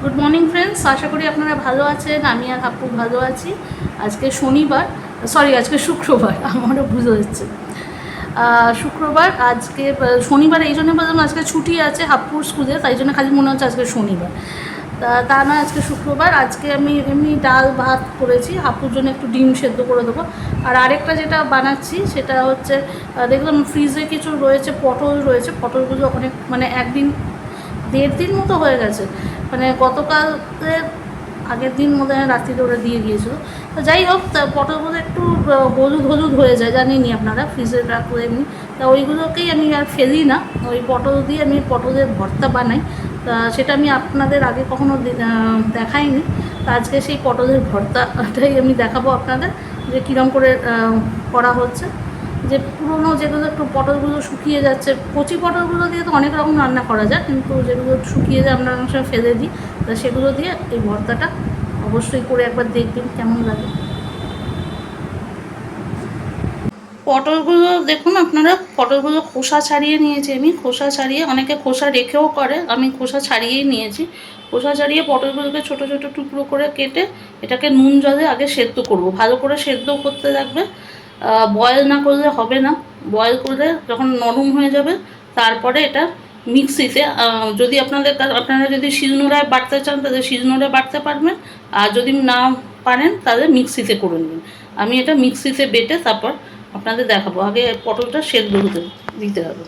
Good morning friends, আশা করি আপনারা ভালো আছেন। আমি আর হাপ্পু ভালো আছি। আজকে শনিবার, আজকে শুক্রবার, আমারও বুঝে যাচ্ছে শুক্রবার। আজকে শনিবার এই জন্য বললাম, আজকে ছুটি আছে হাপ্পুর স্কুলে, তাই জন্য খালি মনে হচ্ছে আজকে শনিবার। তা নয়, আজকে শুক্রবার। আজকে আমি এমনি ডাল ভাত করেছি, হাপ্পুর জন্য একটু ডিম সেদ্ধ করে দেবো। আর আরেকটা যেটা বানাচ্ছি সেটা হচ্ছে, দেখলাম ফ্রিজে কিছু রয়েছে, পটল রয়েছে। পটলগুলো অনেক মানে একদিন 1.5 দিন মতো হয়ে গেছে, মানে গতকালের আগের দিন মধ্যে রাত্রিতে ওরা দিয়ে গিয়েছিলো। তো যাই হোক, তা পটলগুলো একটু হলুদ হলুদ হয়ে যায়, জানিনি আপনারা, ফ্রিজে রাখলে এমনি। তা ওইগুলোকেই আমি আর ফেলি না, ওই পটল দিয়ে আমি পটলের ভর্তা বানাই। তা সেটা আমি আপনাদের আগে কখনো দেখাইনি। তা আজকে সেই পটলের ভর্তাটাই আমি দেখাবো আপনাদের, যে কীরকম করে করা হচ্ছে। যে পুরোনো যেগুলো একটু পটলগুলো শুকিয়ে যাচ্ছে, কচি পটলগুলো দিয়ে তো অনেক রকম রান্না করা যায়, কিন্তু যেগুলো শুকিয়ে যায় আমরা অনেক সময় ফেলে দিই। তা সেগুলো দিয়ে এই ভর্তাটা অবশ্যই করে একবার দেখবেন কেমন লাগে। পটলগুলো দেখুন আপনারা, পটলগুলো খোসা ছাড়িয়ে নিয়েছি আমি। খোসা ছাড়িয়ে, অনেকে খোসা রেখেও করে, আমি খোসা ছাড়িয়েই নিয়েছি। খোসা ছাড়িয়ে পটলগুলোকে ছোটো ছোটো টুকরো করে কেটে এটাকে নুন জলে আগে সেদ্ধ করব, ভালো করে সেদ্ধ করতে লাগবে। বয়েল না করলে হবে না, বয়েল করলে যখন নরম হয়ে যাবে তারপরে এটা মিক্সিতে, যদি আপনারা যদি শিলনোড়ায় বাটতে চান তাহলে শিলনোড়ায় বাটতে পারবেন, আর যদি না পারেন তাহলে মিক্সিতে করে নেবেন। আমি এটা মিক্সিতে বেটে তারপর আপনাদের দেখাবো। আগে পটলটা সেদ্ধ হতে দিতে হবে।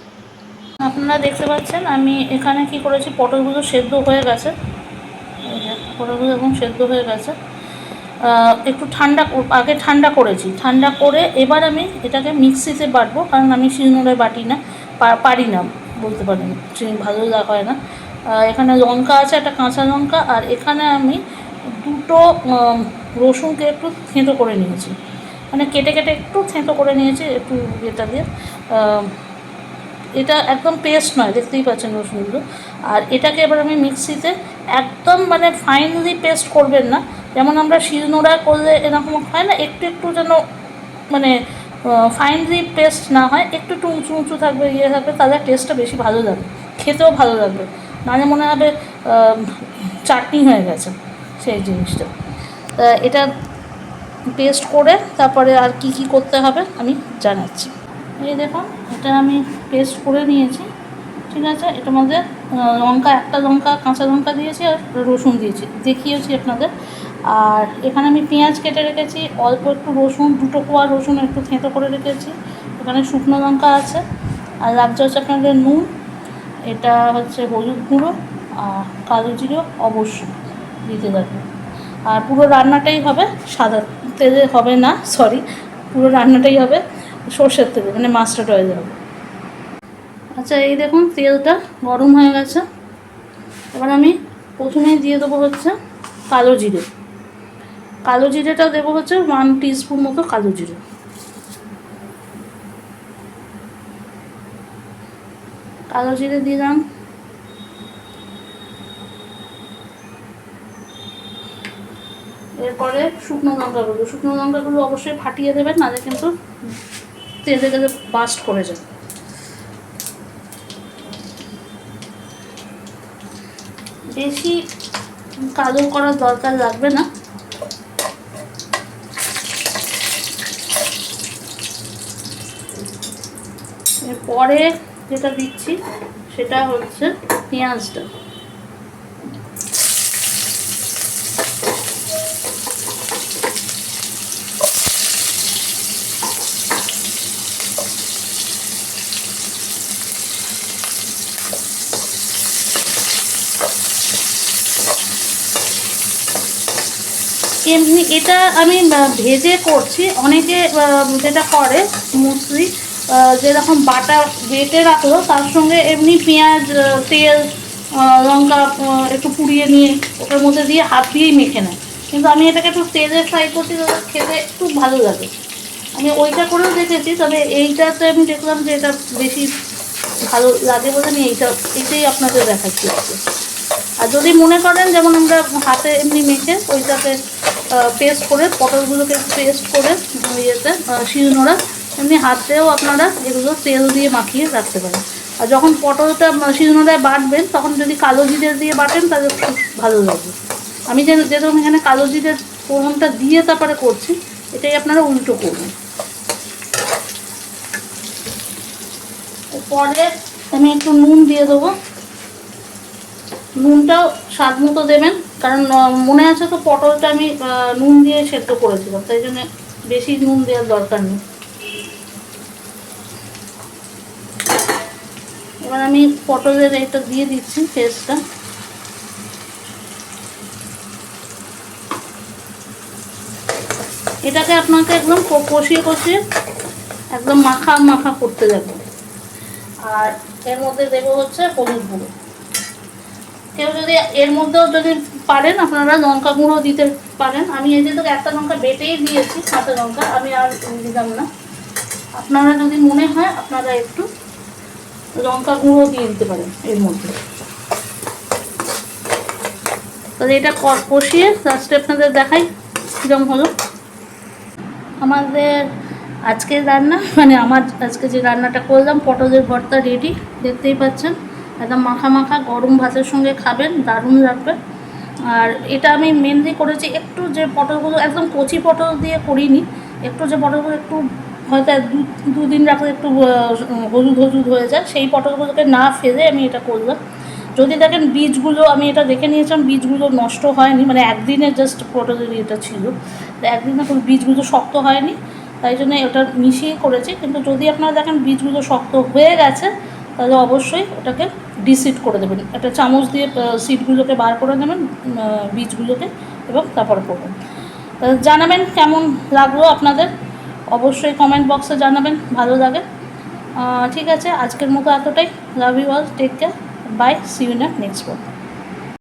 আপনারা দেখতে পাচ্ছেন আমি এখানে কি করেছি, পটলগুলো সেদ্ধ হয়ে গেছে, পটলগুলো এখন সেদ্ধ হয়ে গেছে। একটু আগে ঠান্ডা করেছি, ঠান্ডা করে এবার আমি এটাকে মিক্সিতে বাটবো, কারণ আমি শিলনোড়ায় বাটি না, পারি না বলতে পারেন, ভালো হয় না। এখানে লঙ্কা আছে, একটা কাঁচা লঙ্কা, আর এখানে আমি 2টো রসুনকে একটু থেঁতো করে নিয়েছি, মানে কেটে কেটে একটু থেঁতো করে নিয়েছি একটু এটা দিয়ে। এটা একদম পেস্ট নয়, দেখতেই পাচ্ছেন রসুনগুলো। আর এটাকে এবার আমি মিক্সিতে একদম মানে ফাইনালি পেস্ট করবেন না, যেমন আমরা শিলনোড়া করলে এরকম হয় না, একটু একটু যেন মানে ফাইনালি পেস্ট না হয়, একটু একটু উঁচু উঁচু থাকবে, থাকবে, তাহলে টেস্টটা বেশি ভালো লাগবে, খেতেও ভালো লাগবে। নাহলে মনে হবে চাটনি হয়ে গেছে সেই জিনিসটা। এটা পেস্ট করে তারপরে আর কি কি করতে হবে আমি জানাচ্ছি। এই দেখুন, এটা আমি পেস্ট করে নিয়েছি, ঠিক আছে। এটার মধ্যে একটা লঙ্কা কাঁচা লঙ্কা দিয়েছি, আর রসুন দিয়েছি, দেখিয়েছি আপনাদের। আর এখানে আমি পেঁয়াজ কেটে রেখেছি, অল্প একটু রসুন, 2টো কোয়া রসুন একটু থেঁতো করে রেখেছি। এখানে শুকনো লঙ্কা আছে, আর লাগছে হচ্ছে আপনাদের নুন, এটা হচ্ছে হলুদ গুঁড়ো, আর কালো জিরে অবশ্যই দিতে লাগবে। আর পুরো রান্নাটাই হবে সাদা তেলে, হবে না, পুরো রান্নাটাই হবে সর্ষের তেলে, মানে মাস্টার্ড অয়েল হবে। আচ্ছা, এই দেখুন তেলটা গরম হয়ে গেছে। এবার আমি প্রথমেই দিয়ে দেবো হচ্ছে কালো জিরে। কালো জিরেটা দেবো হচ্ছে 1 টিস্পুন মতো কালো জিরে। কালো জিরে দিলাম। এরপরে শুকনো লঙ্কাগুলো অবশ্যই ফাটিয়ে দেবেন, নাহলে কিন্তু তেলে তেলে বাস্ট করে যাবে। বেশি কালো করার দরকার লাগবে না। এরপরে যেটা দিচ্ছি সেটা হচ্ছে পেঁয়াজটা। এমনি এটা আমি ভেজে করছি, অনেকে যেটা করে মুসলি যেরকম বাটা বেটে রাখলো, তার সঙ্গে এমনি পেঁয়াজ, তেল, লঙ্কা একটু পুড়িয়ে নিয়ে ওটার মধ্যে দিয়ে হাত দিয়েই মেখে নেয়, কিন্তু আমি এটাকে একটু তেলে ফ্রাই করছি, তাহলে খেতে একটু ভালো লাগে। আমি ওইটা করেও দেখেছি, তবে এইটাতে আমি দেখলাম যে এটা বেশি ভালো লাগে বলে আমি এইটাই আপনাদের দেখাচ্ছি। আর যদি মনে করেন যেমন আমরা হাতে এমনি মেখে ওইটাকে পেস্ট করে, পটলগুলোকে পেস্ট করে ইয়েতে শিলনোড়া, এমনি হাতেও আপনারা এগুলো তেল দিয়ে মাখিয়ে রাখতে পারেন। আর যখন পটলটা শিলনোড়ায় বাটবেন তখন যদি কালো জিরে দিয়ে বাটেন তাহলে খুব ভালো লাগবে। আমি যেরকম এখানে কালো জিরের ফোড়নটা দিয়ে তারপরে করছি, এটাই আপনারা উল্টো করবেন। পরে আমি একটু নুন দিয়ে দেবো, নুনটাও স্বাদ মতো দেবেন, কারণ মনে আছে তো পটলটা আমি নুন দিয়ে সেদ্ধ করেছিলাম, তাই জন্য বেশি নুন দেওয়ার দরকার নেই। এবার আমি পটলের এটা দিয়ে দিচ্ছি পেস্টটা। এটাকে আপনাকে একদম কষিয়ে কষিয়ে একদম মাখা মাখা করতে যাবে। আর এর মধ্যে দেবো হচ্ছে হলুদ গুঁড়ো। কেউ যদি এর মধ্যেও যদি পারেন আপনারা লঙ্কা গুঁড়ো দিতে পারেন। আমি এই যেহেতু একটা লঙ্কা বেটেই দিয়েছি, কাঁচা লঙ্কা, আমি আর দিলাম না। আপনারা যদি মনে হয় আপনারা একটু লঙ্কা গুঁড়ো দিয়ে দিতে পারেন এর মধ্যে। তাহলে এটা কষিয়ে লাস্টে আপনাদের দেখাই কীরকম হলো আমাদের আজকের রান্না। মানে আমার আজকে যে রান্নাটা করলাম, পটলের ভর্তা রেডি, দেখতেই পাচ্ছেন। একদম মাখা মাখা গরম ভাতের সঙ্গে খাবেন, দারুণ লাগবে। আর এটা আমি মেনলি করেছি একটু, যে পটলগুলো একদম কচি পটল দিয়ে করিনি, একটু যে পটলগুলো একটু হয়তো দুদিন রাখলে একটু হলুদ হলুদ হয়ে যায়, সেই পটলগুলোকে না ফেলে আমি এটা করলাম। যদি দেখেন বীজগুলো, আমি এটা দেখে নিয়েছিলাম, বীজগুলো নষ্ট হয়নি, মানে একদিনের জাস্ট পটলের এটা ছিল, তো একদিনে কোনো বীজগুলো শক্ত হয়নি, তাই জন্য ওটা মিশিয়ে করেছি। কিন্তু যদি আপনারা দেখেন বীজগুলো শক্ত হয়ে গেছে, তাহলে অবশ্যই ওটাকে ডিসিড করে দেবেন, একটা চামচ দিয়ে সিডগুলোকে বার করে নেবেন, বীজগুলোকে, এবং তারপর করবেন। জানাবেন কেমন লাগলো আপনাদের, অবশ্যই কমেন্ট বক্সে জানাবেন ভালো লাগে। ঠিক আছে, আজকের মতো এতটাই। Love you all, take care, bye, see you in next one.